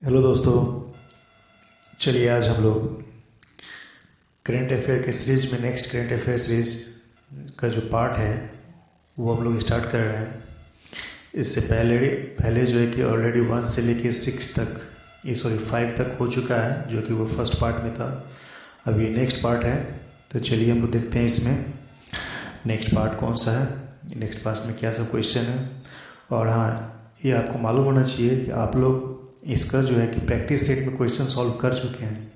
Hello दोस्तों, चलिए आज हम लोग करंट अफेयर के सीरीज में नेक्स्ट करंट अफेयर सीरीज का जो पार्ट है वो हम लोग स्टार्ट कर रहे हैं। इससे पहले जो है कि ऑलरेडी 1 से लेके 6 तक, ये सॉरी 5 तक हो चुका है, जो कि वो फर्स्ट पार्ट में था। अब ये नेक्स्ट पार्ट है, तो चलिए हम लोग देखते हैं इसमें नेक्स्ट पार्ट कौन सा है, नेक्स्ट पार्ट में क्या सब क्वेश्चन है। और हाँ, ये आपको मालूम होना चाहिए कि आप लोग इसका जो है कि प्रैक्टिस सेट में क्वेश्चन सॉल्व कर चुके हैं।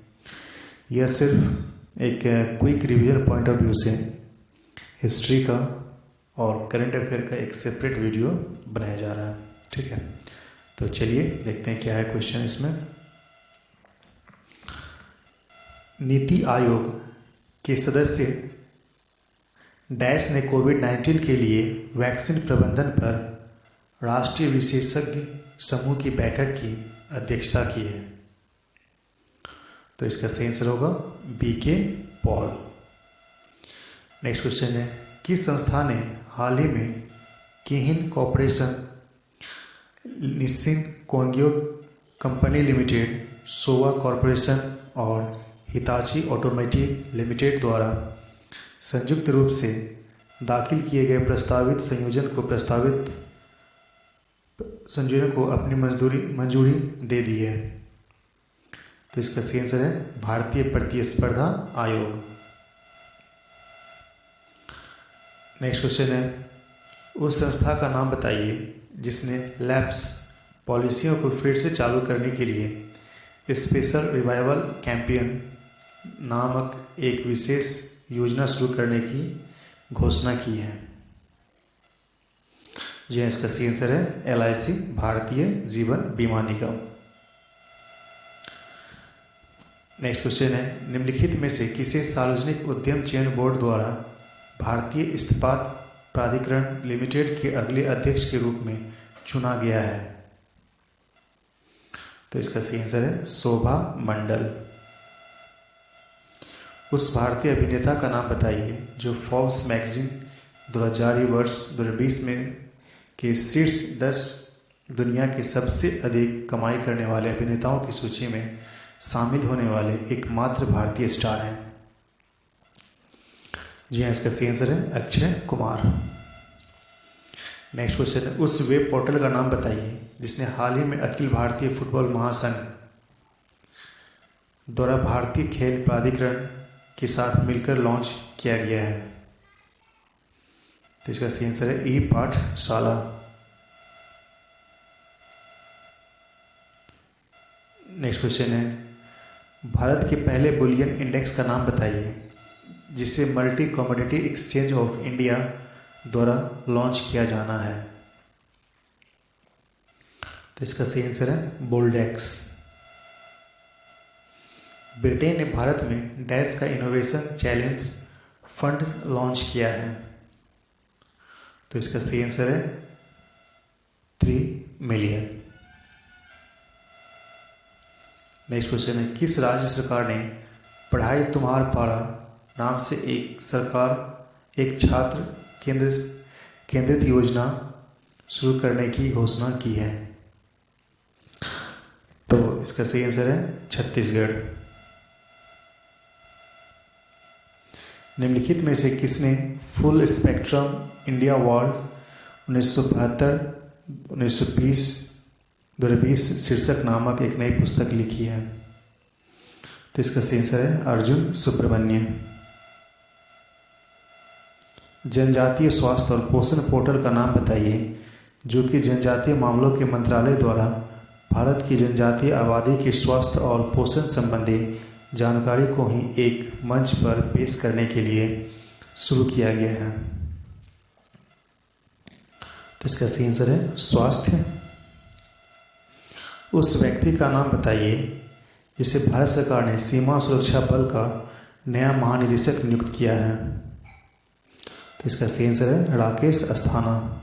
यह सिर्फ एक quick revision point of view से हिस्ट्री का और करंट अफेयर का एक सेपरेट वीडियो बनाया जा रहा है, ठीक है। तो चलिए देखते हैं क्या है क्वेश्चन इसमें। नीति आयोग के सदस्य डैश ने कोविड-19 के लिए वैक्सीन प्रबंधन पर राष्ट्रीय विशेषज्ञ समूह की बैठक की अध्यक्षता की है। तो इसका सही आंसर होगा BK पॉल। नेक्स्ट क्वेश्चन है, किस संस्था ने हाल ही में किहिन कॉर्पोरेशन, निस्सिन कोंग्यो कंपनी लिमिटेड, सोवा कॉर्पोरेशन और हिताची ऑटोमोटिव लिमिटेड द्वारा संयुक्त रूप से दाखिल किए गए प्रस्तावित संयोजन को अपनी मंजूरी दे दी है? तो इसका सही आंसर है भारतीय प्रतिस्पर्धा आयोग। नेक्स्ट क्वेश्चन है, उस संस्था का नाम बताइए जिसने लैप्स पॉलिसियों को फिर से चालू करने के लिए स्पेशल रिवाइवल कैंपेन नामक एक विशेष योजना शुरू करने की घोषणा की है? जी हाँ, इसका सही आंसर है LIC, भारतीय जीवन बीमा निगम। नेक्स्ट क्वेश्चन है, निम्नलिखित में से किसे सार्वजनिक उद्यम चयन बोर्ड द्वारा भारतीय इस्पात प्राधिकरण लिमिटेड के अगले अध्यक्ष के रूप में चुना गया है? तो इसका सही आंसर है शोभा मंडल। उस भारतीय अभिनेता का नाम बताइए जो फोर्ब्स मैगजीन 2020 में के शीर्ष 10 दुनिया के सबसे अधिक कमाई करने वाले अभिनेताओं की सूची में शामिल होने वाले एकमात्र भारतीय स्टार हैं? जी हाँ, इसका सही आंसर है अक्षय कुमार। नेक्स्ट क्वेश्चन है, उस वेब पोर्टल का नाम बताइए जिसने हाल ही में अखिल भारतीय फुटबॉल महासंघ द्वारा भारतीय खेल प्राधिकरण के साथ मिलकर लॉन्च किया गया है? तो इसका सही आंसर है पाठशाला। नेक्स्ट क्वेश्चन है, भारत के पहले बुलियन इंडेक्स का नाम बताइए जिसे multi commodity exchange of India द्वारा लॉन्च किया जाना है? तो इसका सही आंसर है बोल्डेक्स। ब्रिटेन ने भारत में डैश का इनोवेशन चैलेंज फंड लॉन्च किया है? तो इसका सही आंसर है 3 मिलियन। नेक्स्ट क्वेश्चन है, किस राज्य सरकार ने पढ़ाई तुम्हार पारा नाम से एक छात्र केंद्रित योजना शुरू करने की घोषणा की है? तो इसका सही आंसर है छत्तीसगढ़। निम्नलिखित में से किसने फुल स्पेक्ट्रम इंडिया अवार्ड 1920 शीर्षक नामक एक नई पुस्तक लिखी है? तो इसका सही आंसर है अर्जुन सुब्रमण्य। जनजातीय स्वास्थ्य और पोषण पोर्टल का नाम बताइए जो कि जनजातीय मामलों के मंत्रालय द्वारा भारत की जनजातीय आबादी के स्वास्थ्य और पोषण संबंधी जानकारी को ही एक मंच पर पेश करने के लिए शुरू किया गया है? तो इसका सही आंसर है स्वास्थ्य। उस व्यक्ति का नाम बताइए जिसे भारत सरकार ने सीमा सुरक्षा बल का नया महानिदेशक नियुक्त किया है? तो इसका सही आंसर है राकेश अस्थाना।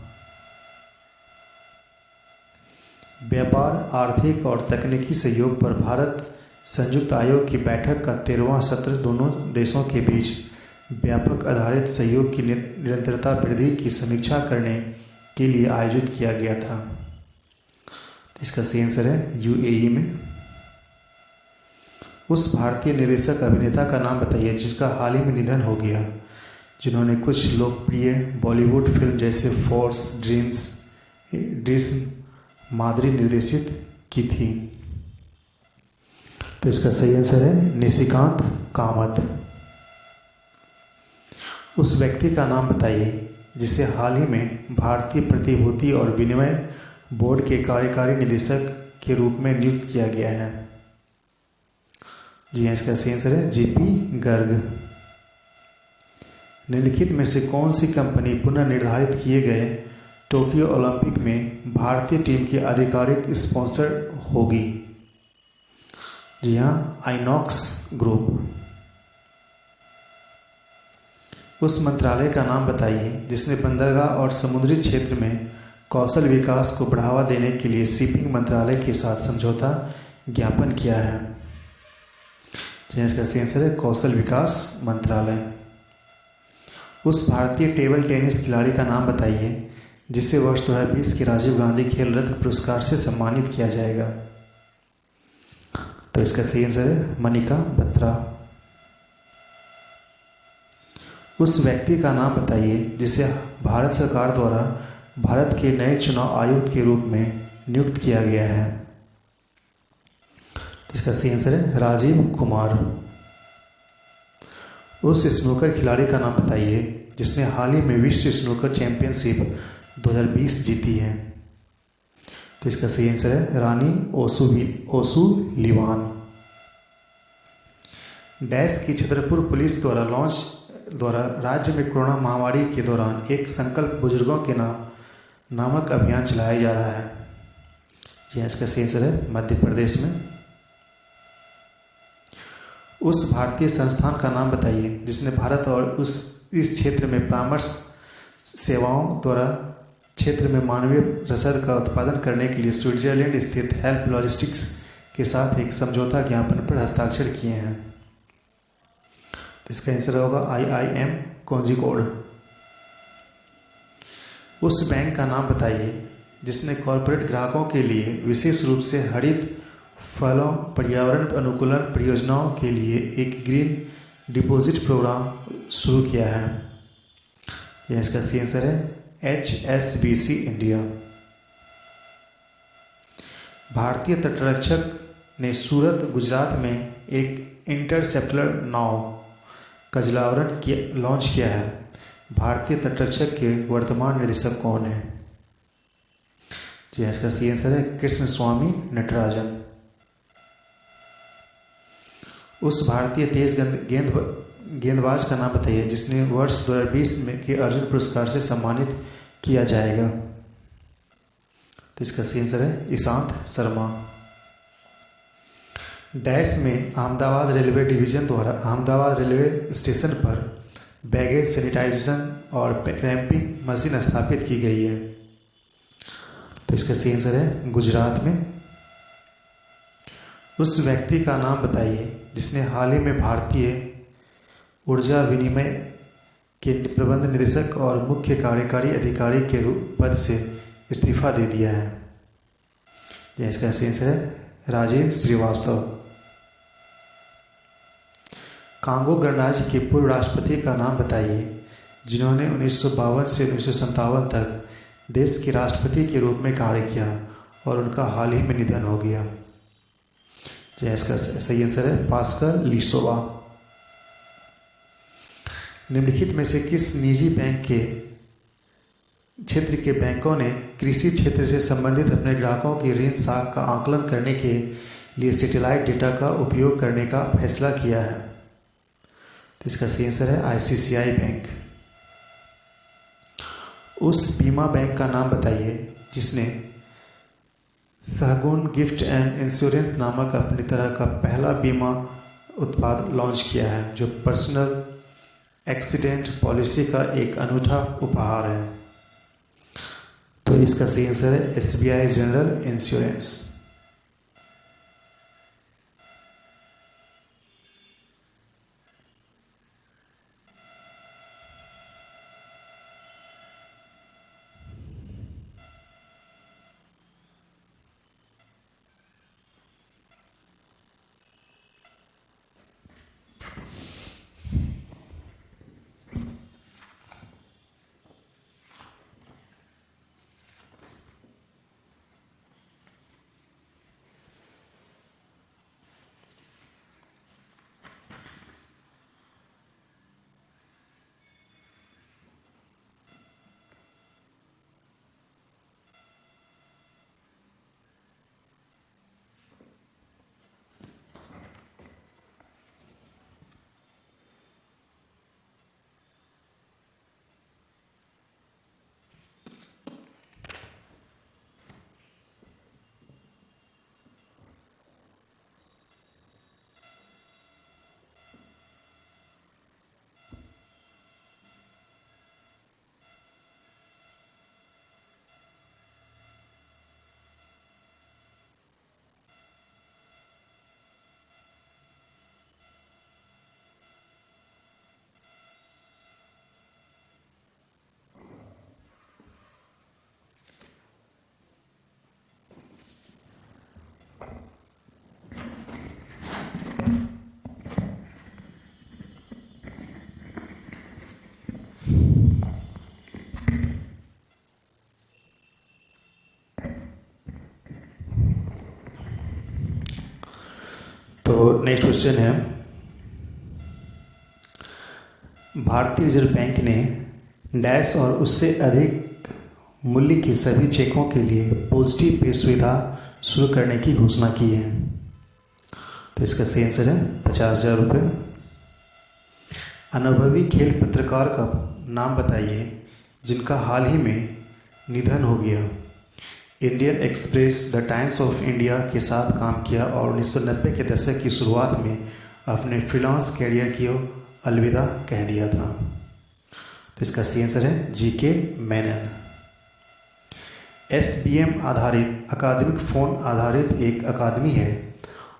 व्यापार, आर्थिक और तकनीकी सहयोग पर भारत संयुक्त आयोग की बैठक का 13वां सत्र दोनों देशों के बीच व्यापक आधारित सहयोग की निरंतरता वृद्धि की समीक्षा करने के लिए आयोजित किया गया था? इसका सही आंसर है UAE में। उस भारतीय निर्देशक अभिनेता का नाम बताइए जिसका हाल ही में निधन हो गया, जिन्होंने कुछ लोकप्रिय बॉलीवुड फिल्म जैसे फोर्स, ड्रीम्स, ड्रीम, माधुरी निर्देशित की थी। तो इसका सही आंसर है निशिकांत कामत। उस व्यक्ति का नाम बताइए जिसे हाल ही में भारतीय प्रतिभूति और विनिमय बोर्ड के कार्यकारी निदेशक के रूप में नियुक्त किया गया है। जी हाँ, इसका सही आंसर है जीपी गर्ग। निम्नलिखित में से कौन सी कंपनी पुनः निर्धारित किए गए टोक्यो ओलंपिक में भारतीय टीम की आधिकारिक स्पॉन्सर होगी? जी हाँ, आइनॉक्स ग्रुप। उस मंत्रालय का नाम बताइए जिसने बंदरगाह और समुद्री क्षेत्र में कौशल विकास को बढ़ावा देने के लिए शिपिंग मंत्रालय के साथ समझौता ज्ञापन किया है। इसका सही आंसर है कौशल विकास मंत्रालय। उस भारतीय टेबल टेनिस खिलाड़ी का नाम बताइए जिसे वर्ष 2020 के राजीव गांधी खेल रत्न पुरस्कार से सम्मानित किया जाएगा। तो इसका सही आंसर है मनिका बत्रा। उस व्यक्ति का नाम बताइए जिसे भारत सरकार द्वारा भारत के नए चुनाव आयुक्त के रूप में नियुक्त किया गया है। इसका सही आंसर है राजीव कुमार। उस स्नूकर खिलाड़ी का नाम बताइए जिसने हाल ही में विश्व स्नूकर चैंपियनशिप 2020 जीती है। तो इसका सही आंसर है रानी ओसुलिवान। डैश की छतरपुर पुलिस द्वारा राज्य में कोरोना महामारी के दौरान एक संकल्प बुजुर्गों के नाम नामक अभियान चलाया जा रहा है। यह इसका सही आंसर है मध्य प्रदेश में। उस भारतीय संस्थान का नाम बताइए जिसने भारत और इस क्षेत्र में परामर्श सेवाओं द्वारा क्षेत्र में मानवीय रसद का उत्पादन करने के लिए स्विट्जरलैंड स्थित हेल्प लॉजिस्टिक्स के साथ एक समझौता ज्ञापन पर हस्ताक्षर किए हैं। तो इसका आंसर होगा IIM कोझिकोड। उस बैंक का नाम बताइए जिसने कॉरपोरेट ग्राहकों के लिए विशेष रूप से हरित फलों पर्यावरण अनुकूलन परियोजनाओं के लिए एक ग्रीन डिपॉजिट प्रोग्राम शुरू किया है। यह इसका सही आंसर है HSBC इंडिया। भारतीय तटरक्षक ने सूरत गुजरात में एक इंटरसेप्टर नाव का जलावरण लॉन्च किया है। भारतीय तटरक्षक के वर्तमान निदेशक कौन है? जी इसका सही आंसर है कृष्ण स्वामी नटराजन। उस भारतीय तेज गेंदबाज का नाम बताइए जिसने वर्ष 2020 में के अर्जुन पुरस्कार से सम्मानित किया जाएगा। तो इसका सही आंसर है ईशांत शर्मा। डैश में अहमदाबाद रेलवे डिवीजन द्वारा अहमदाबाद रेलवे स्टेशन पर बैगेज सैनिटाइजेशन और रैंपिंग मशीन स्थापित की गई है। तो इसका सही आंसर है गुजरात में। उस व्यक्ति का नाम बताइए जिसने हाल ही में भारतीय ऊर्जा विनिमय के प्रबंध निदेशक और मुख्य कार्यकारी अधिकारी के पद से इस्तीफा दे दिया है। यह इसका सही आंसर है राजीव श्रीवास्तव। कांगो गणराज्य के पूर्व राष्ट्रपति का नाम बताइए जिन्होंने 1952 से 1957 तक देश के राष्ट्रपति के रूप में कार्य किया और उनका हाल ही में निधन हो गया। इसका सही आंसर है पास्कल लिसोवा। निम्नलिखित में से किस निजी बैंक के क्षेत्र के बैंकों ने कृषि क्षेत्र से संबंधित अपने ग्राहकों की ऋण साख का आकलन करने के लिए सैटेलाइट डेटा का उपयोग करने का फैसला किया है? तो इसका सही आंसर है ICICI बैंक। उस बीमा बैंक का नाम बताइए जिसने सहगुण गिफ्ट एंड इंश्योरेंस नामक अपनी तरह का पहला बीमा उत्पाद लॉन्च किया है जो पर्सनल एक्सीडेंट पॉलिसी का एक अनूठा उपहार है। तो इसका सही आंसर है SBI जनरल इंश्योरेंस। तो नेक्स्ट क्वेश्चन है, भारतीय रिजर्व बैंक ने डैश और उससे अधिक मूल्य के सभी चेकों के लिए पॉजिटिव पे सुविधा शुरू करने की घोषणा की है। तो इसका सही आंसर है 50,000 रुपये। अनुभवी खेल पत्रकार का नाम बताइए जिनका हाल ही में निधन हो गया। Indian express, the times of India के साथ काम किया और 1990 के दशक की शुरुआत में अपने फ्रीलांस कैरियर की अलविदा कह दिया था। तो इसका सही आंसर है जीके मेनन। एसबीएम आधारित अकादमिक फ़ोन आधारित एक अकादमी है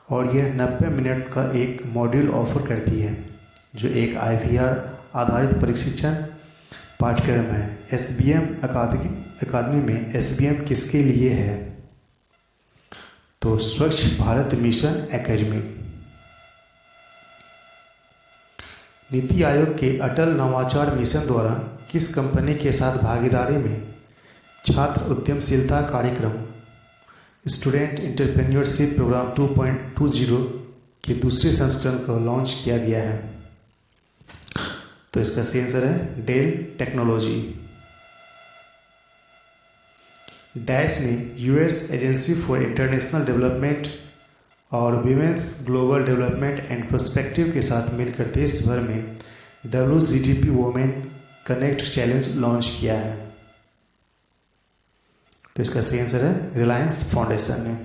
और यह 90 मिनट का एक मॉड्यूल ऑफर करती है जो एक IVR आधारित प्रशिक्षण पाठ्यक्रम है। एसबीएम अकादमी में एसबीएम किसके लिए है? तो स्वच्छ भारत मिशन एकेडमी। नीति आयोग के अटल नवाचार मिशन द्वारा किस कंपनी के साथ भागीदारी में छात्र उद्यमशीलता कार्यक्रम स्टूडेंट एंटरप्रेन्योरशिप प्रोग्राम 2.20 के दूसरे संस्करण को लॉन्च किया गया है? तो इसका सही आंसर है डेल टेक्नोलॉजी। डैश ने US agency for international development और women's global development and perspective के साथ मिलकर देश भर में WGDP women connect challenge launch किया है। तो इसका सही आंसर है रिलायंस फाउंडेशन ने।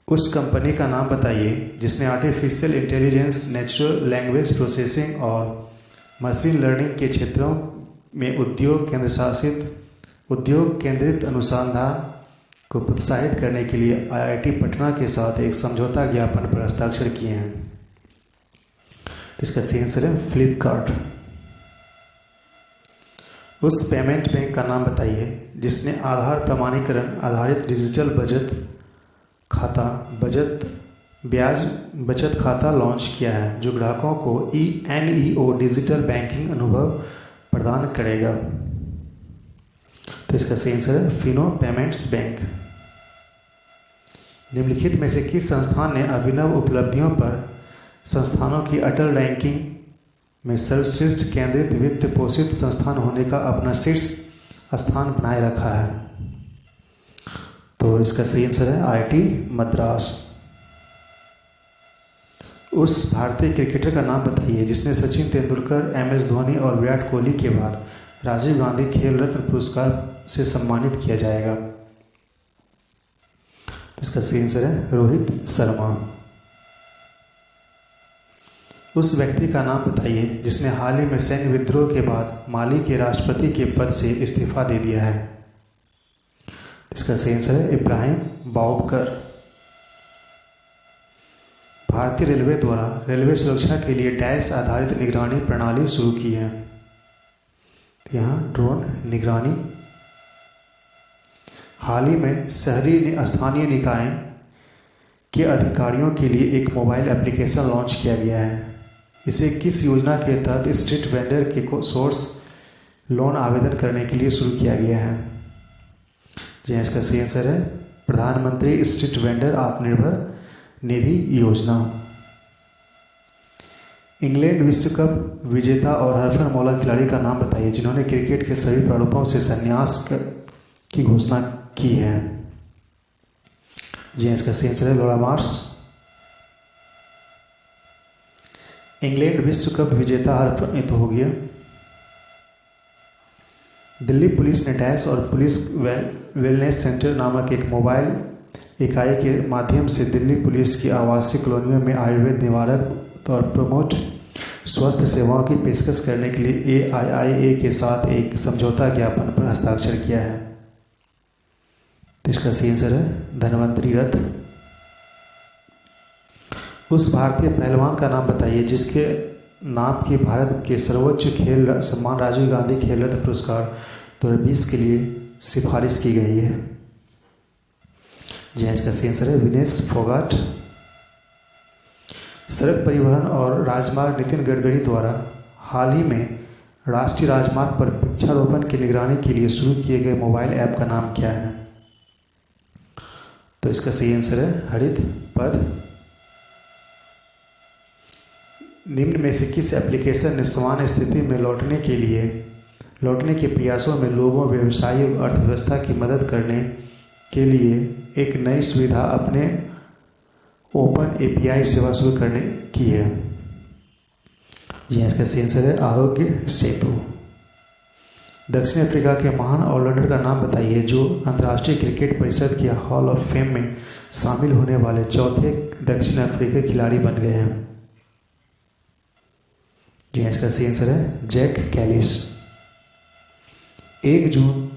उस कंपनी का नाम बताइए जिसने artificial intelligence, natural language processing और मशीन लर्निंग के क्षेत्रों में उद्योग केंद्रित अनुसंधान को प्रोत्साहित करने के लिए IIT पटना के साथ एक समझौता ज्ञापन पर हस्ताक्षर किए हैं। तो इसका सही आंसर है फ्लिपकार्ट। उस पेमेंट बैंक का नाम बताइए जिसने आधार प्रमाणीकरण आधारित डिजिटल ब्याज बचत खाता लॉन्च किया है जो ग्राहकों को NEO डिजिटल बैंकिंग अनुभव प्रदान करेगा। तो इसका सही आंसर है फिनो पेमेंट्स बैंक। निम्नलिखित में से किस संस्थान ने अभिनव उपलब्धियों पर संस्थानों की अटल रैंकिंग में सर्वश्रेष्ठ केंद्रित वित्त पोषित संस्थान होने का अपना शीर्ष स्थान बनाए रखा है? तो इसका सही आंसर है IIT मद्रास। उस भारतीय क्रिकेटर का नाम बताइए जिसने सचिन तेंदुलकर, MS धोनी और विराट कोहली के बाद राजीव गांधी खेल रत्न पुरस्कार से सम्मानित किया जाएगा? इसका सही आंसर है रोहित शर्मा। उस व्यक्ति का नाम बताइए जिसने हाल ही में सैन्य विद्रोह के बाद माली के राष्ट्रपति के पद से इस्तीफा दे दिया है? इसका सही आंसर है इब्राहिम बाउबकर। भारतीय रेलवे द्वारा रेलवे सुरक्षा के लिए डैश आधारित निगरानी प्रणाली शुरू की है। यहाँ ड्रोन निगरानी। हाल ही में शहरी स्थानीय निकाय के अधिकारियों के लिए एक मोबाइल एप्लीकेशन लॉन्च किया गया है। इसे किस योजना के तहत स्ट्रीट वेंडर के सोर्स लोन आवेदन करने के लिए शुरू किया गया है? जी इसका सही आंसर है प्रधानमंत्री स्ट्रीट वेंडर आत्मनिर्भर निधि योजना। इंग्लैंड विश्व कप विजेता और हरफन मौला खिलाड़ी का नाम बताइए जिन्होंने क्रिकेट के सभी प्रारूपों से संन्यास की घोषणा की है? जी इसका सही आंसर है लॉरा मार्श। इंग्लैंड विश्व कप विजेता हरफन तो हो गया। दिल्ली पुलिस ने डैश और पुलिस वेलनेस सेंटर नामक एक मोबाइल इकाई के माध्यम से दिल्ली पुलिस की आवासीय कॉलोनियों में आयुर्वेद निवारक और प्रमोट स्वास्थ्य सेवाओं की पेशकश करने के लिए AIIA के साथ एक समझौता ज्ञापन पर हस्ताक्षर किया है? तो इसका सही आंसर है धन्वंतरी रथ। उस भारतीय पहलवान का नाम बताइए जिसके नाम की भारत के सर्वोच्च खेल सम्मान राजीव गांधी खेल रत्न पुरस्कार 2020 के लिए सिफारिश की गई है? जी इसका सही आंसर है विनेश फोगाट। सड़क परिवहन और राजमार्ग नितिन गडकरी द्वारा हाल ही में राष्ट्रीय राजमार्ग पर वृक्षारोपण की निगरानी के लिए शुरू किए गए मोबाइल ऐप का नाम क्या है? तो इसका सही आंसर है हरित पथ। निम्न में से किस एप्लीकेशन ने सामान्य स्थिति में लौटने के प्रयासों में लोगों, व्यवसायियों, अर्थव्यवस्था की मदद करने के लिए एक नई सुविधा अपने ओपन एपीआई सेवा शुरू करने की है? जी इसका सही आंसर है आरोग्य सेतु। दक्षिण अफ्रीका के महान ऑलराउंडर का नाम बताइए जो अंतर्राष्ट्रीय क्रिकेट परिषद के हॉल ऑफ फेम में शामिल होने वाले चौथे दक्षिण अफ्रीकी खिलाड़ी बन गए हैं। जी इसका सही आंसर है जैक कैलिस। 1 जून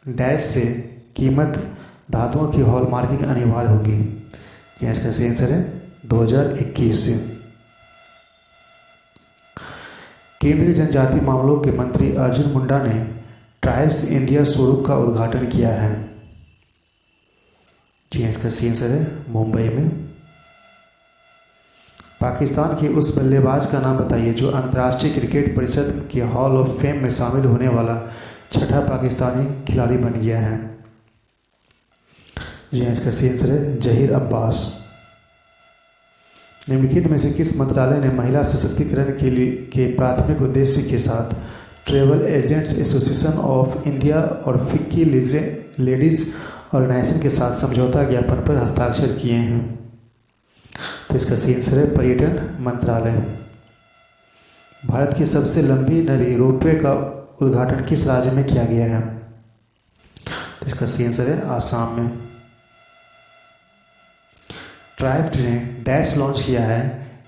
डैश से कीमत धातुओं की हॉलमार्किंग अनिवार्य होगी। जी इसका सही आंसर है 2021 से। केंद्रीय जनजातीय मामलों के मंत्री अर्जुन मुंडा ने ट्राइब्स इंडिया शोरूम का उद्घाटन किया है। जी इसका सही आंसर है मुंबई में। पाकिस्तान के उस बल्लेबाज का नाम बताइए जो अंतर्राष्ट्रीय क्रिकेट परिषद के हॉल ऑफ फेम में शामिल होने वाला छठा पाकिस्तानी खिलाड़ी बन गया है। जी इसका सही आंसर है जहीर अब्बास। निम्नलिखित में से किस मंत्रालय ने महिला सशक्तिकरण के प्राथमिक उद्देश्य के साथ travel agents association of India और फिक्की लेडीज ऑर्गेनाइजेशन के साथ समझौता ज्ञापन पर हस्ताक्षर किए हैं? तो इसका सही आंसर है पर्यटन मंत्रालय। भारत की सबसे लंबी नदी रोपवे का उद्घाटन किस राज्य में किया गया है? तो इसका सही आंसर है आसाम में। ट्राइब्स ने डैश लॉन्च किया है,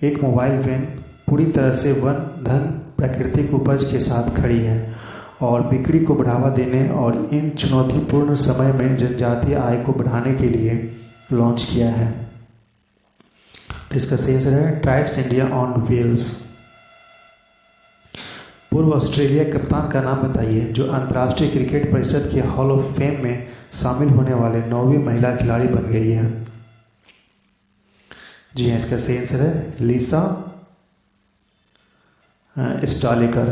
एक मोबाइल वैन पूरी तरह से वन धन प्राकृतिक उपज के साथ खड़ी है और बिक्री को बढ़ावा देने और इन चुनौतीपूर्ण समय में जनजातीय आय को बढ़ाने के लिए लॉन्च किया है। तो इसका सही आंसर है ट्राइब्स इंडिया ऑन व्हील्स। पूर्व ऑस्ट्रेलिया कप्तान का नाम बताइए जो अंतर्राष्ट्रीय क्रिकेट परिषद के हॉल ऑफ फेम में शामिल होने वाले 9वीं महिला खिलाड़ी बन गई है। जी हाँ इसका सही आंसर है लिसा स्टालिकर।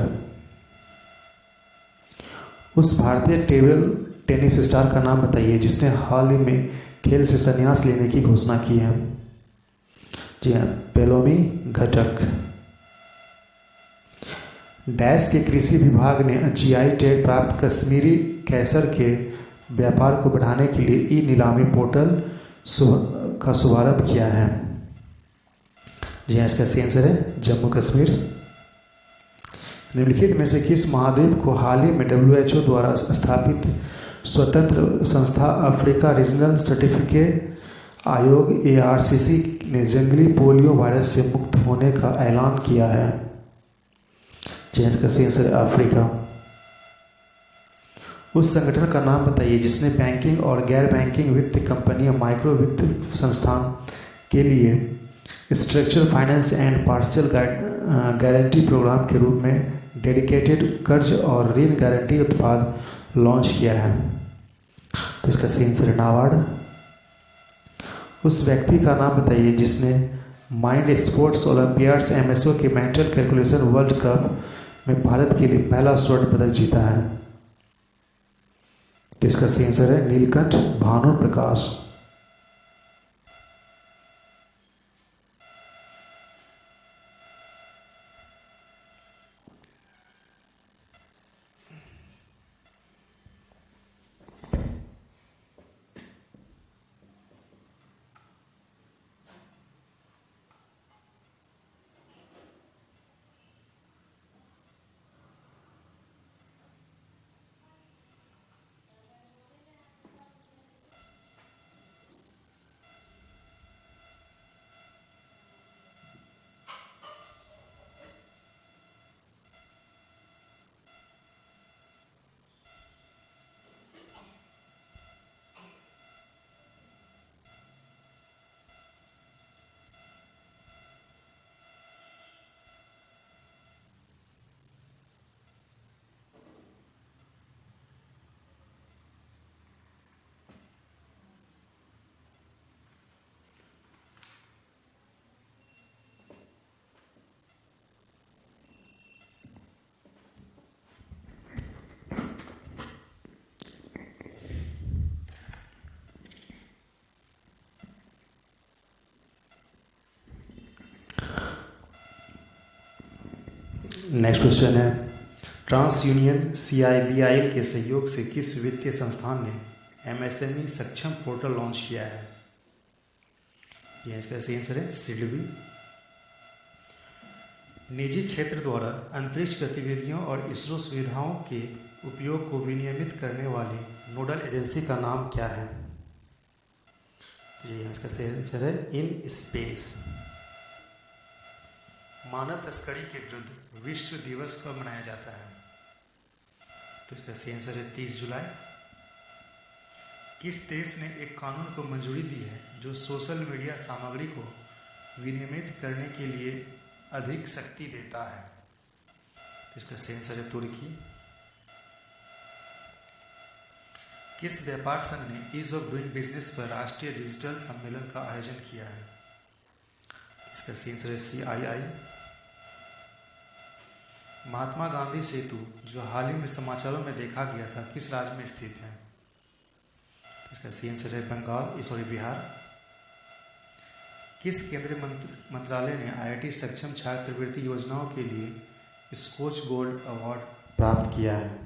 उस भारतीय टेबल टेनिस स्टार का नाम बताइए जिसने हाल ही में खेल से संन्यास लेने की घोषणा की है? जी हाँ पेलोमी घटक। डैश के कृषि विभाग ने जीआई टैग प्राप्त कश्मीरी कैसर के व्यापार को बढ़ाने के लिए ई नीलामी पोर्टल का शुभारंभ किया है। जी हाँ इसका सही आंसर है जम्मू कश्मीर। निम्नलिखित में से किस महाद्वीप को हाल ही में WHO द्वारा स्थापित स्वतंत्र संस्था अफ्रीका रीजनल सर्टिफिकेट आयोग ARCC ने जंगली पोलियो वायरस से मुक्त होने का ऐलान किया है? जी इसका सही आंसर है अफ्रीका। उस संगठन का नाम बताइए जिसने बैंकिंग और गैर बैंकिंग वित्त कंपनियों, माइक्रो वित्त संस्थान के लिए structure finance and partial guarantee program के रूप में डेडिकेटेड कर्ज और ऋण गारंटी उत्पाद लॉन्च किया है? तो इसका सही आंसर है नाबार्ड। उस व्यक्ति का नाम बताइए जिसने माइंड स्पोर्ट्स ओलंपियाड्स MSO के मेंटल कैलकुलेशन वर्ल्ड कप में भारत के लिए पहला स्वर्ण पदक जीता है? तो इसका सही आंसर है नीलकंठ भानु प्रकाश। नेक्स्ट क्वेश्चन है, ट्रांस यूनियन CIBIL के सहयोग से किस वित्तीय संस्थान ने MSME सक्षम पोर्टल लॉन्च किया है? ये इसका सही आंसर है सिडबी। निजी क्षेत्र द्वारा अंतरिक्ष गतिविधियों और इसरो सुविधाओं के उपयोग को विनियमित करने वाली नोडल एजेंसी का नाम क्या है? तो ये इसका सही आंसर है इन स्पेस। मानव तस्करी के विरुद्ध विश्व दिवस कब मनाया जाता है? तो इसका सही आंसर है 30 जुलाई। किस देश ने एक कानून को मंजूरी दी है जो सोशल मीडिया सामग्री को विनियमित करने के लिए अधिक शक्ति देता है? तो इसका सही आंसर है तुर्की। किस व्यापार संघ ने ईज ऑफ डूइंग बिजनेस पर राष्ट्रीय डिजिटल सम्मेलन का आयोजन किया है? इसका सही आंसर है CII। महात्मा गांधी सेतु जो हाल ही में समाचारों में देखा गया था किस राज्य में स्थित है? इसका सही आंसर है बिहार। किस केंद्रीय मंत्रालय ने IIT सक्षम छात्रवृत्ति योजनाओं के लिए स्कोच गोल्ड अवार्ड प्राप्त किया है?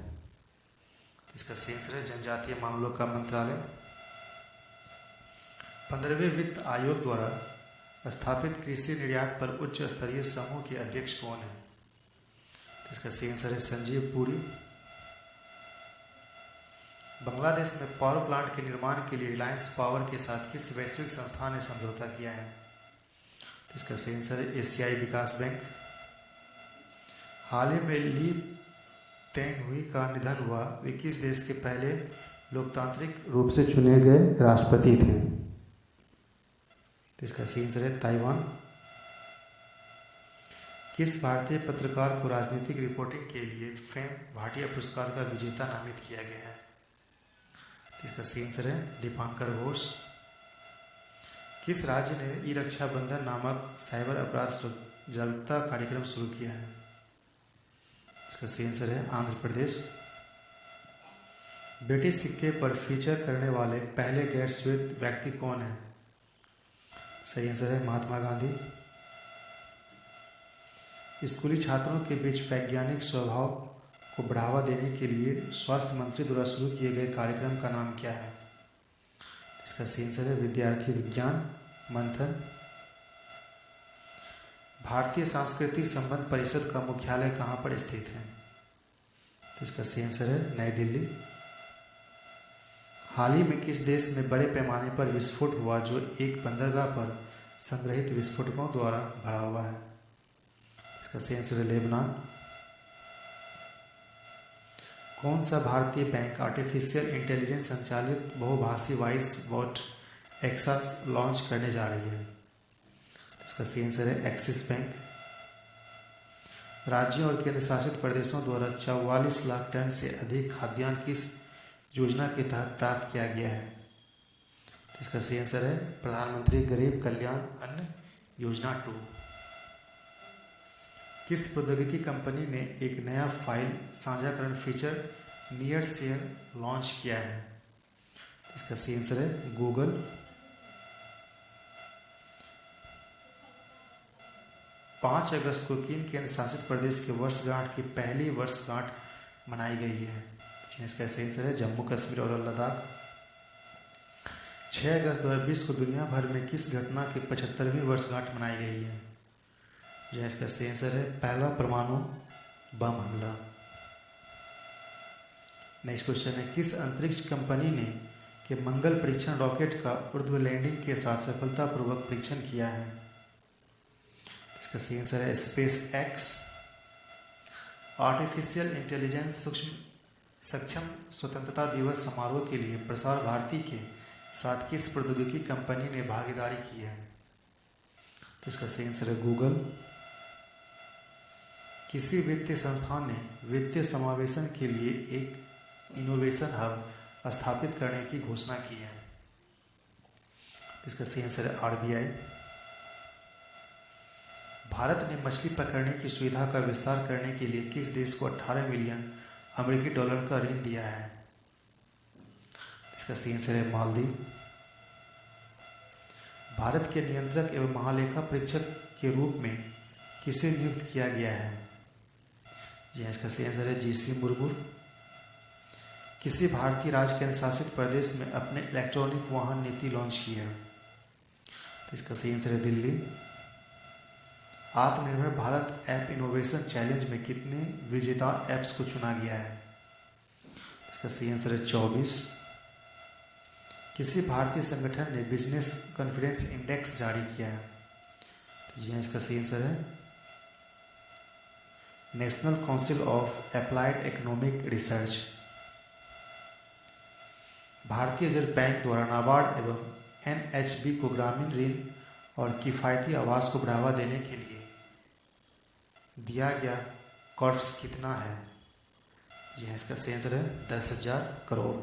इसका सही आंसर है जनजातीय मामलों का मंत्रालय। 15वें वित्त आयोग द्वारा स्थापित कृषि निर्यात पर उच्च स्तरीय समूह के अध्यक्ष कौन है? इसका सही आंसर है संजीव पुरी। बांग्लादेश में पावर प्लांट के निर्माण के लिए रिलायंस पावर के साथ किस वैश्विक संस्थान ने समझौता किया है? इसका सही आंसर है एशियाई विकास बैंक। हाल ही में ली तेंग का निधन हुआ, वे किस देश के पहले लोकतांत्रिक रूप से चुने गए राष्ट्रपति थे? इसका सही आंसर है ताइवान। किस भारतीय पत्रकार को राजनीतिक रिपोर्टिंग के लिए फेम भाटिया पुरस्कार का विजेता नामित किया गया है? इसका सही आंसर है दीपांकर घोष। किस राज्य ने ई रक्षा बंधन नामक साइबर अपराध जागरूकता कार्यक्रम शुरू किया है? इसका सही आंसर है आंध्र प्रदेश। ब्रिटिश सिक्के पर फीचर करने वाले पहले गैर श्वेत व्यक्ति कौन है? सही आंसर है महात्मा गांधी। स्कूली छात्रों के बीच वैज्ञानिक स्वभाव को बढ़ावा देने के लिए स्वास्थ्य मंत्री द्वारा शुरू किए गए कार्यक्रम का नाम क्या है? इसका सही आंसर है विद्यार्थी विज्ञान मंथन। भारतीय सांस्कृतिक संबंध परिषद का मुख्यालय कहाँ पर स्थित है? तो इसका सही आंसर है नई दिल्ली। हाल ही में किस देश में बड़े पैमाने पर विस्फोट हुआ जो एक बंदरगाह पर संग्रहित विस्फोटकों द्वारा भरा हुआ है? इसका सही आंसर है लेबनान। कौन सा भारतीय बैंक आर्टिफिशियल इंटेलिजेंस संचालित बहुभाषी वॉइस बॉट एक्सा लॉन्च करने जा रही है? इसका सही आंसर है एक्सिस बैंक। राज्यों और केंद्र शासित प्रदेशों द्वारा 44 लाख टन से अधिक खाद्यान्न किस योजना के तहत प्राप्त किया गया है? इसका सही आंसर है प्रधानमंत्री गरीब कल्याण अन्न योजना 2। किस प्रौद्योगिकी कंपनी ने एक नया फाइल साझाकरण फीचर नियर शेयर लॉन्च किया है? इसका सही आंसर है गूगल। 5 अगस्त को किन केंद्र शासित प्रदेश के वर्षगांठ की पहली वर्षगांठ मनाई गई है? इसका सही आंसर है जम्मू कश्मीर और लद्दाख। 6 अगस्त 2020 को दुनिया भर में किस घटना की 75वीं वर्षगांठ मनाई गई है? इसका सही आंसर है पहला परमाणु बम हमला। नेक्स्ट क्वेश्चन है, किस अंतरिक्ष कंपनी ने के मंगल परीक्षण रॉकेट का ऊर्ध्व लैंडिंग के साथ सफलतापूर्वक परीक्षण किया है? इसका सही आंसर है स्पेस एक्स। आर्टिफिशियल इंटेलिजेंस सूक्ष्म सक्षम स्वतंत्रता दिवस समारोह के लिए प्रसार भारती के साथ किस प्रौद्योगिकी कंपनी ने भागीदारी की है? तो इसका सही आंसर है गूगल। किसी वित्तीय संस्थान ने वित्तीय समावेशन के लिए एक इनोवेशन हब स्थापित करने की घोषणा की है? इसका सही आंसर है RBI। भारत ने मछली पकड़ने की सुविधा का विस्तार करने के लिए किस देश को 18 मिलियन अमेरिकी डॉलर का ऋण दिया है? इसका सही आंसर है मालदीव। भारत के नियंत्रक एवं महालेखा परीक्षक के रूप में किसे नियुक्त किया गया है? जी हाँ, इसका सही आंसर है जीसी मुर्मू। किसी भारतीय राज्य केंद्र शासित प्रदेश में अपने इलेक्ट्रॉनिक वाहन नीति लॉन्च की है? तो इसका सही आंसर है दिल्ली। आत्मनिर्भर भारत ऐप इनोवेशन चैलेंज में कितने विजेता ऐप्स को चुना गया है? इसका सही आंसर है 24। किसी भारतीय संगठन ने बिजनेस कॉन्फिडेंस इंडेक्स जारी किया है? तो जी हाँ, इसका सही आंसर है national council of applied economic research. भारतीय रिजर्व बैंक द्वारा नाबार्ड एवं एनएचबी को ग्रामीण ऋण और किफ़ायती आवास को बढ़ावा देने के लिए दिया गया कर्ज कितना है? जी हाँ, इसका सही आंसर है 10,000 करोड़।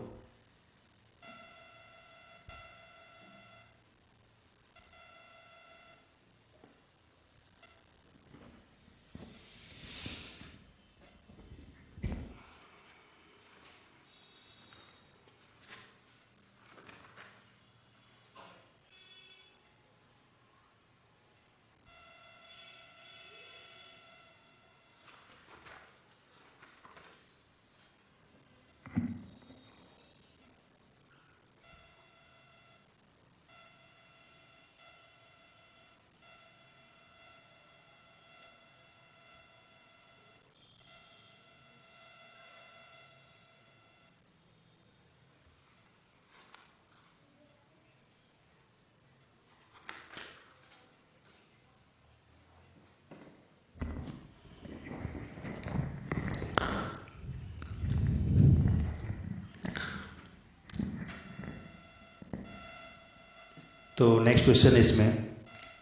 तो नेक्स्ट क्वेश्चन इसमें,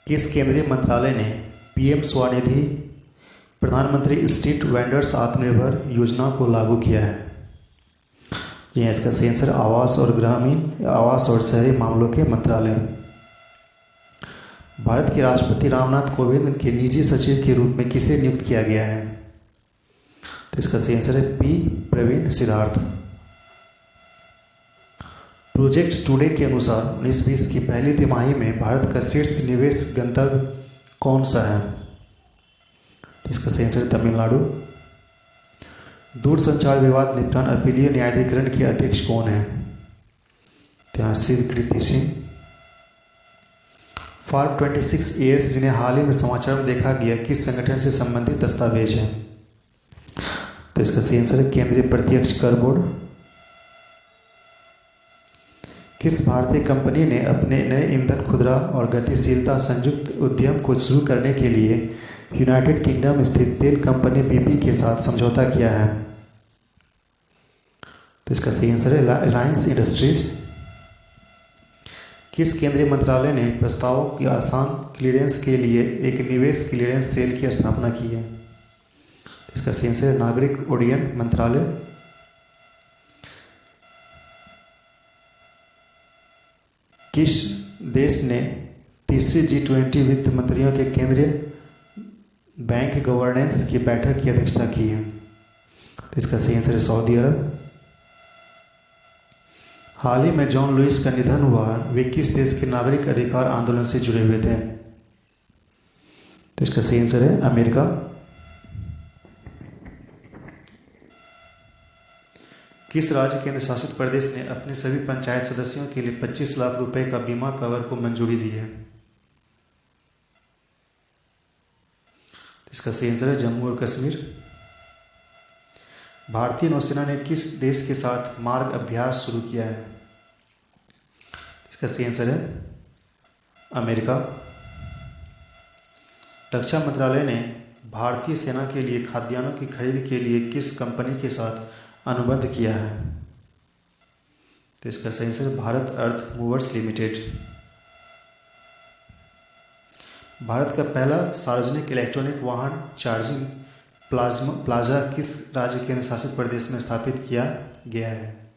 किस केंद्रीय मंत्रालय ने पीएम स्वनिधि प्रधानमंत्री स्ट्रीट वेंडर्स आत्मनिर्भर योजना को लागू किया है? जी हाँ, इसका सही आंसर आवास और शहरी मामलों के मंत्रालय। भारत के राष्ट्रपति रामनाथ कोविंद के निजी सचिव के रूप में किसे नियुक्त किया गया है? तो इसका सही आंसर है P Praveen Siddharth. Project today के अनुसार 19-20 की पहली तिमाही में भारत का शीर्ष निवेश गंतव्य कौन सा है? तो इसका सही आंसर है तमिलनाडु। दूरसंचार विवाद निपटान अपीलीय न्यायाधिकरण के अध्यक्ष कौन है? तो कृति सिंह। फॉर्म 26AS जिन्हें हाल ही में समाचार में देखा गया, किस संगठन से संबंधित दस्तावेज है? तो इसका सही आंसर है केंद्रीय प्रत्यक्ष कर बोर्ड। किस भारतीय कंपनी ने अपने नए ईंधन खुदरा और गतिशीलता संयुक्त उद्यम को शुरू करने के लिए यूनाइटेड किंगडम स्थित तेल कंपनी BP के साथ समझौता किया है? तो इसका सही आंसर है रिलायंस इंडस्ट्रीज। किस केंद्रीय मंत्रालय ने प्रस्तावों की आसान क्लीयरेंस के लिए एक निवेश क्लीयरेंस सेल की स्थापना की है? इसका सही आंसर है नागरिक उड्डयन मंत्रालय। किस देश ने तीसरी G20 वित्त मंत्रियों के केंद्रीय बैंक गवर्नेंस की बैठक की अध्यक्षता की है? तो इसका सही आंसर है सऊदी अरब। हाल ही में जॉन लुइस का निधन हुआ, वे किस देश के नागरिक अधिकार आंदोलन से जुड़े हुए थे? तो इसका सही आंसर है अमेरिका। किस राज्य केंद्र शासित प्रदेश ने अपने सभी पंचायत सदस्यों के लिए 25 लाख रुपए का बीमा कवर को मंजूरी दी है? इसका सही आंसर है जम्मू और कश्मीर। भारतीय नौसेना ने किस देश के साथ मार्ग अभ्यास शुरू किया है? इसका सही आंसर है अमेरिका। रक्षा मंत्रालय ने भारतीय सेना के लिए खाद्यान्नों की खरीद के लिए किस कंपनी के साथ अनुबंध किया है? तो इसका सही आंसर है भारत अर्थ मूवर्स लिमिटेड। भारत का पहला सार्वजनिक इलेक्ट्रॉनिक वाहन चार्जिंग प्लाजा किस राज्य केंद्र शासित प्रदेश में स्थापित किया गया है?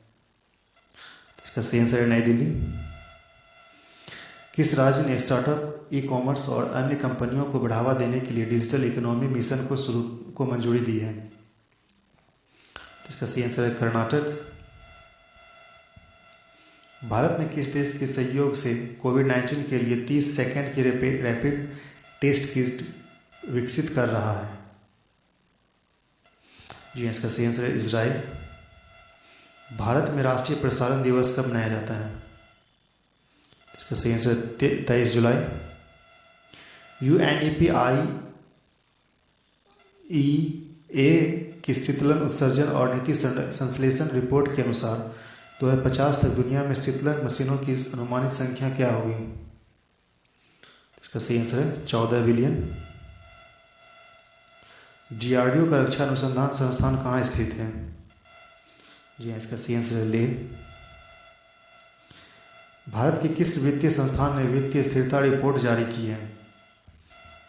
इसका सही आंसर है नई दिल्ली। किस राज्य ने स्टार्टअप, ई-कॉमर्स और अन्य कंपनियों को बढ़ावा देने के लिए डिजिटल इकोनॉमी मिशन को मंजूरी दी है? इसका सही आंसर है कर्नाटक। भारत ने किस देश के सहयोग से कोविड-19 के लिए 30 सेकंड की रैपिड टेस्ट किट विकसित कर रहा है? जी इसका सही आंसर है इजराइल। भारत में राष्ट्रीय प्रसारण दिवस कब मनाया जाता है? इसका सही आंसर 23 जुलाई। UNEP-IEA की शीतलन उत्सर्जन और नीति संश्लेषण रिपोर्ट के अनुसार 2050 तक दुनिया में शीतलन मशीनों की अनुमानित संख्या क्या होगी? इसका सही आंसर है 14 बिलियन। DRDO का रक्षा अनुसंधान संस्थान कहाँ स्थित है? जी हाँ, इसका सही आंसर है लेह। भारत के किस वित्तीय संस्थान ने वित्तीय स्थिरता रिपोर्ट जारी की है?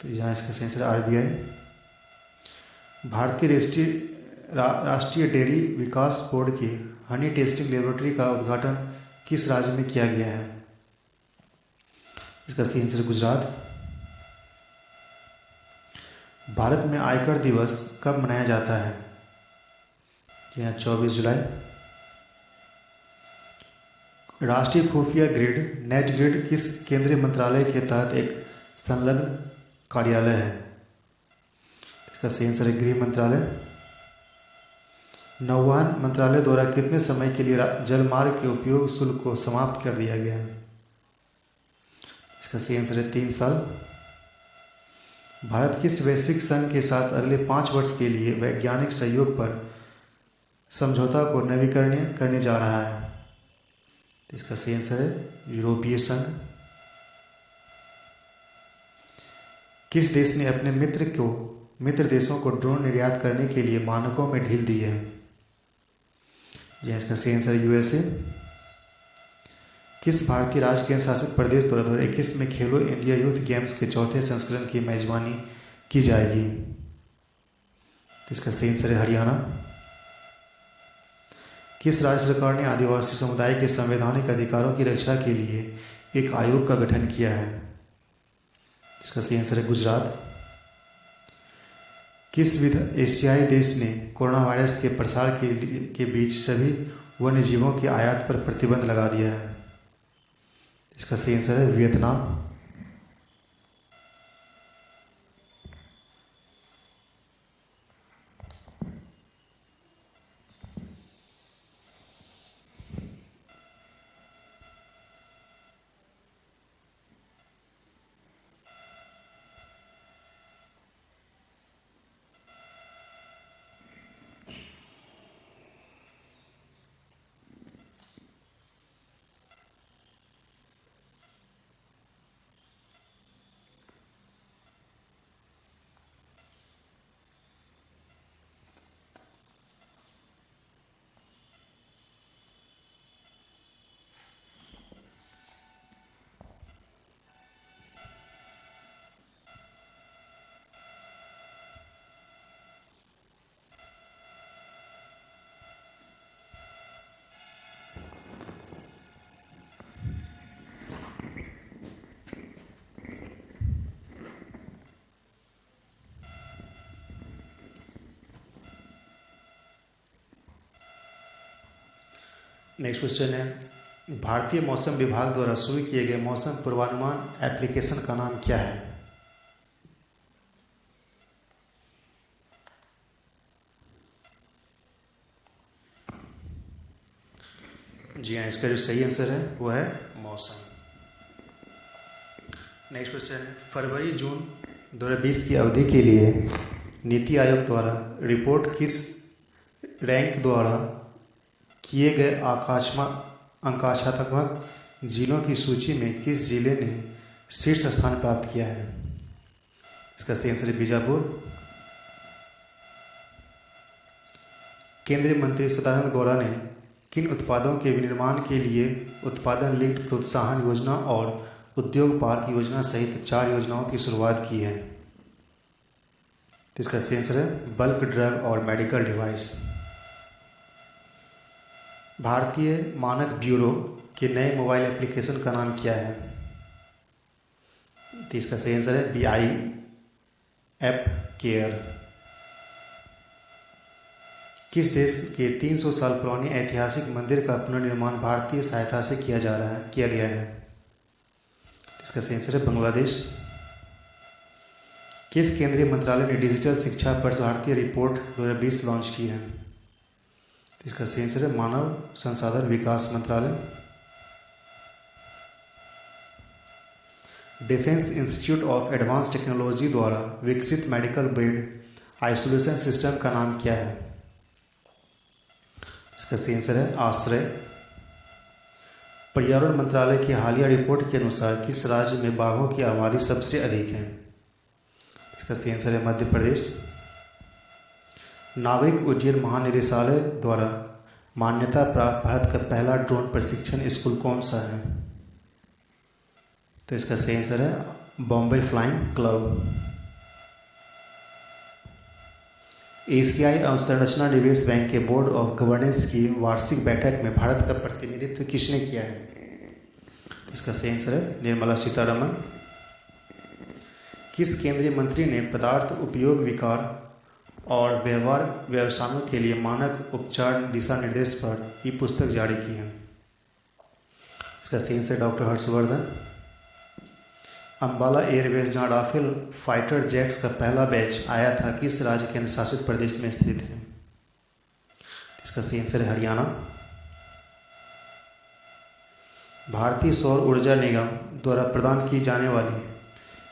तो यहाँ इसका सही आंसर है RBI। भारतीय राष्ट्रीय डेयरी विकास बोर्ड की हनी टेस्टिंग लेबोरेटरी का उद्घाटन किस राज्य में किया गया है? इसका सही आंसर है गुजरात। भारत में आयकर दिवस कब मनाया जाता है? यहाँ 24 जुलाई। राष्ट्रीय खुफिया ग्रिड नेट ग्रिड किस केंद्रीय मंत्रालय के तहत एक संलग्न कार्यालय है? इसका सही आंसर है गृह मंत्रालय। नौवहन मंत्रालय द्वारा कितने समय के लिए जलमार्ग के उपयोग शुल्क को समाप्त कर दिया गया है? इसका सही आंसर है 3 साल। भारत किस वैश्विक संघ के साथ अगले 5 वर्ष के लिए वैज्ञानिक सहयोग पर समझौता को नवीकरणीय करने जा रहा है? तो इसका सही आंसर है यूरोपीय संघ। किस देश ने अपने मित्र देशों को ड्रोन निर्यात करने के लिए मानकों में ढील दी है? यह इसका सही आंसर है USA। किस भारतीय राज्य केंद्र शासित प्रदेश द्वारा 2021 में खेलो इंडिया यूथ गेम्स के चौथे संस्करण की मेजबानी की जाएगी? तो इसका सही आंसर है हरियाणा। किस राज्य सरकार ने आदिवासी समुदाय के संवैधानिक अधिकारों की रक्षा के लिए एक आयोग का गठन किया है? इसका सही आंसर है गुजरात। किस एशियाई देश ने कोरोना वायरस के प्रसार के बीच सभी वन्य जीवों के आयात पर प्रतिबंध लगा दिया है? इसका सही आंसर है वियतनाम। नेक्स्ट क्वेश्चन है, भारतीय मौसम विभाग द्वारा शुरू किए गए मौसम पूर्वानुमान एप्लीकेशन का नाम क्या है? जी हाँ, इसका जो सही आंसर है वो है मौसम। नेक्स्ट क्वेश्चन है, फरवरी जून 2020 की अवधि के लिए नीति आयोग द्वारा रिपोर्ट किस रैंक द्वारा किए गए अंकाक्षात्मक जिलों की सूची में किस जिले ने शीर्ष स्थान प्राप्त किया है? इसका सही आंसर है बीजापुर। केंद्रीय मंत्री सदानंद गौड़ा ने किन उत्पादों के विनिर्माण के लिए उत्पादन लिंक्ड प्रोत्साहन योजना और उद्योग पार्क योजना सहित 4 योजनाओं की शुरुआत की है? तो इसका सही आंसर है बल्क ड्रग और मेडिकल डिवाइस। भारतीय मानक ब्यूरो के नए मोबाइल एप्लीकेशन का नाम क्या है? तो इसका सही आंसर है BI ऐप केयर। किस देश के 300 साल पुराने ऐतिहासिक मंदिर का पुनर्निर्माण भारतीय सहायता से किया गया है? इसका सही आंसर है बांग्लादेश। किस केंद्रीय मंत्रालय ने डिजिटल शिक्षा पर भारतीय रिपोर्ट 2020 लॉन्च की है? इसका सही आंसर है मानव संसाधन विकास मंत्रालय। Defence institute of advance technology द्वारा विकसित मेडिकल बेड आइसोलेशन सिस्टम का नाम क्या है? इसका सही आंसर है आश्रय। पर्यावरण मंत्रालय की हालिया रिपोर्ट के अनुसार किस राज्य में बाघों की आबादी सबसे अधिक है? इसका सही आंसर है मध्य प्रदेश। नागरिक उड्डयन महानिदेशालय द्वारा मान्यता प्राप्त भारत का पहला ड्रोन प्रशिक्षण स्कूल कौन सा है? तो इसका सही आंसर है बॉम्बे फ्लाइंग क्लब। एशियाई अवसंरचना निवेश बैंक के बोर्ड ऑफ गवर्नेंस की वार्षिक बैठक में भारत का प्रतिनिधित्व किसने किया है? इसका सही आंसर है निर्मला सीतारमण। किस केंद्रीय मंत्री ने पदार्थ उपयोग विकार और व्यवहार व्यवसायों के लिए मानक उपचार दिशा निर्देश पर ई पुस्तक जारी की है? इसका सही answer doctor Harshvardhan. Ambala airbase जहां राफेल फाइटर जेट्स का पहला बैच आया था किस राज्य केंद्र शासित प्रदेश में स्थित है? इसका सही आंसर है हरियाणा। भारतीय सौर ऊर्जा निगम द्वारा प्रदान की जाने वाली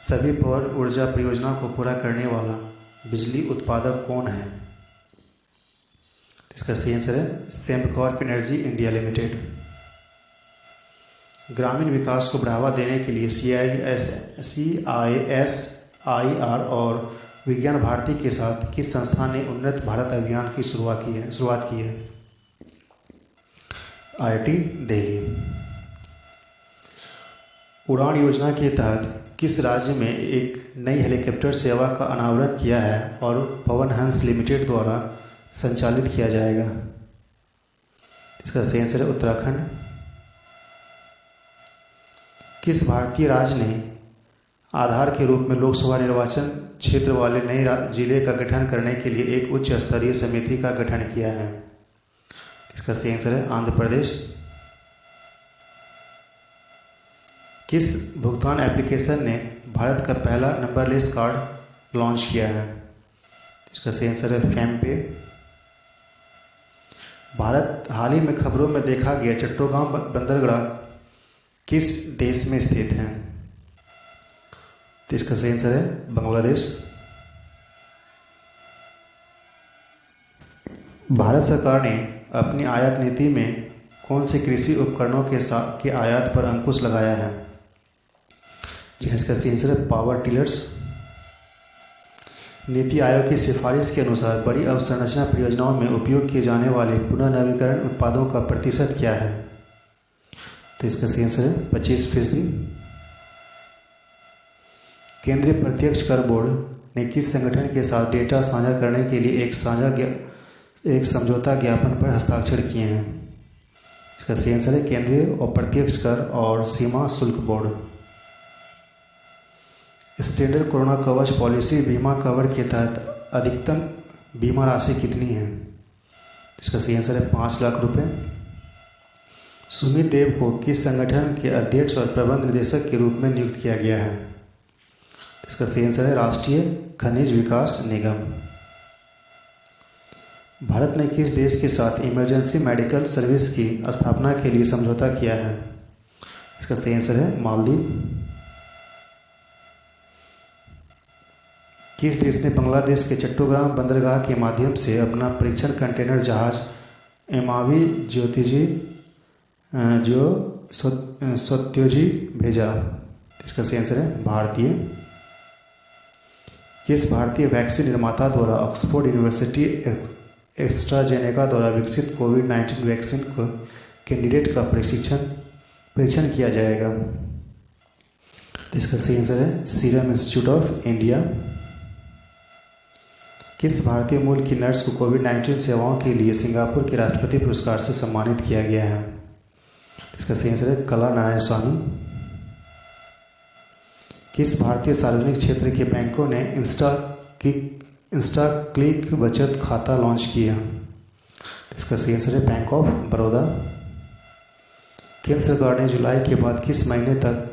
सभी पवन ऊर्जा परियोजनाओं को पूरा करने वाला बिजली उत्पादक कौन है? इसका सही आंसर है सेम्बकॉर्प एनर्जी इंडिया लिमिटेड। ग्रामीण विकास को बढ़ावा देने के लिए CISIR और विज्ञान भारती के साथ किस संस्था ने उन्नत भारत अभियान की शुरुआत की है? IIT दिल्ली। उड़ान योजना के तहत किस राज्य में एक नई हेलीकॉप्टर सेवा का अनावरण किया है और पवन हंस लिमिटेड द्वारा संचालित किया जाएगा? इसका सही आंसर है उत्तराखंड। किस भारतीय राज्य ने आधार के रूप में लोकसभा निर्वाचन क्षेत्र वाले नए जिले का गठन करने के लिए एक उच्च स्तरीय समिति का गठन किया है? इसका सही आंसर है आंध्र प्रदेश। किस भुगतान एप्लीकेशन ने भारत का पहला नंबरलेस कार्ड लॉन्च किया है? इसका सही आंसर है फेमपे। भारत हाल ही में खबरों में देखा गया चट्टोग्राम बंदरगाह किस देश में स्थित है? तो इसका सही आंसर है बांग्लादेश। भारत सरकार ने अपनी आयात नीति में कौन से कृषि उपकरणों के आयात पर अंकुश लगाया है? इसका सही आंसर है पावर टिलर्स। नीति आयोग की सिफारिश के अनुसार बड़ी अवसंरचना परियोजनाओं में उपयोग किए जाने वाले पुनर्नवीकरण उत्पादों का प्रतिशत क्या है? तो इसका सही आंसर है 25%। केंद्रीय प्रत्यक्ष कर बोर्ड ने किस संगठन के साथ डेटा साझा करने के लिए एक समझौता ज्ञापन पर हस्ताक्षर किए हैं? इसका सही आंसर है केंद्रीय अप्रत्यक्ष कर और सीमा शुल्क बोर्ड। स्टैंडर्ड कोरोना कवच पॉलिसी बीमा कवर के तहत अधिकतम बीमा राशि कितनी है? इसका सही आंसर है 5 लाख रुपए। सुमित देव को किस संगठन के अध्यक्ष और प्रबंध निदेशक के रूप में नियुक्त किया गया है? इसका सही आंसर है राष्ट्रीय खनिज विकास निगम। भारत ने किस देश के साथ इमरजेंसी मेडिकल सर्विस की स्थापना के लिए समझौता किया है? इसका सही आंसर है मालदीव। किस देश ने बांग्लादेश के चट्टोग्राम बंदरगाह के माध्यम से अपना परीक्षण कंटेनर जहाज एमावी सत्योजी भेजा? इसका सही आंसर है भारतीय। किस भारतीय वैक्सीन निर्माता द्वारा ऑक्सफोर्ड यूनिवर्सिटी एस्ट्राजेनेका द्वारा विकसित कोविड-19 वैक्सीन को कैंडिडेट का परीक्षण किया जाएगा? तो इसका सही आंसर है सीरम इंस्टीट्यूट ऑफ इंडिया। किस भारतीय मूल की नर्स को कोविड-19 सेवाओं के लिए सिंगापुर के राष्ट्रपति पुरस्कार से सम्मानित किया गया है? इसका सही आंसर है कला नारायण स्वामी। किस भारतीय सार्वजनिक क्षेत्र के बैंकों ने इंस्टा क्लिक बचत खाता लॉन्च किया? इसका सही आंसर है बैंक ऑफ बड़ौदा। केंद्र सरकार ने जुलाई के बाद किस महीने तक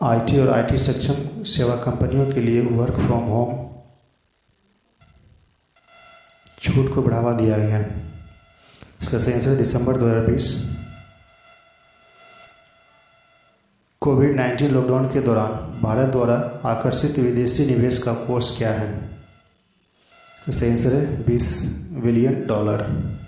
आईटी और आईटी सक्षम सेवा कंपनियों के लिए वर्क फ्रॉम होम छूट को बढ़ावा दिया गया। इसका सही आंसर है दिसंबर 2020। कोविड-19 लॉकडाउन के दौरान भारत द्वारा आकर्षित विदेशी निवेश का कोष क्या है? इसका सही आंसर है $20 बिलियन।